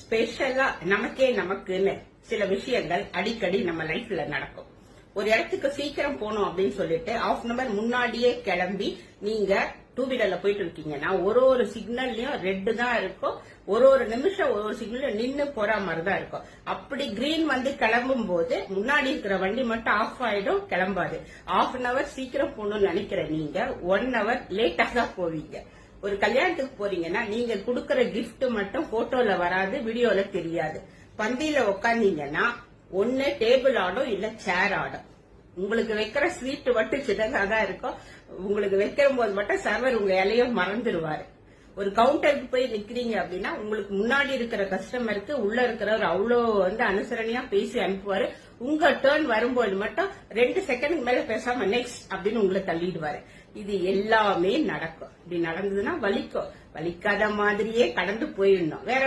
ஸ்பெஷலா நமக்குன்னு சில விஷயங்கள் அடிக்கடி நம்ம லைஃப்ல நடக்கும். ஒரு இடத்துக்கு சீக்கிரம் போகணும் அப்படின்னு சொல்லிட்டு ½ அன் அவர் முன்னாடியே கிளம்பி நீங்க டூ வீலர்ல போயிட்டு இருக்கீங்கன்னா ஒரு சிக்னல்லையும் ரெட் தான் இருக்கும். ஒரு நிமிஷம் ஒரு சிக்னல் நின்னு போற மாதிரி தான் இருக்கும். அப்படி கிரீன் வந்து கிளம்பும் போது முன்னாடி இருக்கிற வண்டி மட்டும் ஆஃப் ஆயிடும், கிளம்பாது. ½ அன் அவர் சீக்கிரம் போகணும்னு நினைக்கிற நீங்க 1 ஹவர் லேட்டா தான் போவீங்க. ஒரு கல்யாணத்துக்கு போறீங்கன்னா நீங்க கொடுக்கற கிஃப்ட் மட்டும் போட்டோல வராது, வீடியோல தெரியாது. பந்தியில உக்காந்தீங்கன்னா ஒன்னு டேபிள் ஆடும், இல்ல சேர் ஆடும். உங்களுக்கு வைக்கிற ஸ்வீட் மட்டும் சின்னதாக இருக்கும். உங்களுக்கு வைக்கிற போது மட்டும் சர்வர் உங்க இலைய மறந்துடுவாரு. ஒரு கவுண்டருக்கு போய் நிக்கிறீங்க அப்படின்னா உங்களுக்கு முன்னாடி இருக்கிற கஸ்டமருக்கு உள்ள இருக்கிறவர் அவ்வளோ அனுசரணையா பேசி அனுப்புவாரு. உங்க டேர்ன் வரும்போது மட்டும் 2 செகண்ட் மேல பேசாம நெக்ஸ்ட் அப்படின்னு உங்களை தள்ளிடுவாரு. இது எல்லாமே நடக்கும். இப்படி நடந்ததுன்னா வலிக்கும். வலிக்காத மாதிரியே கடந்து போயிடணும். வேற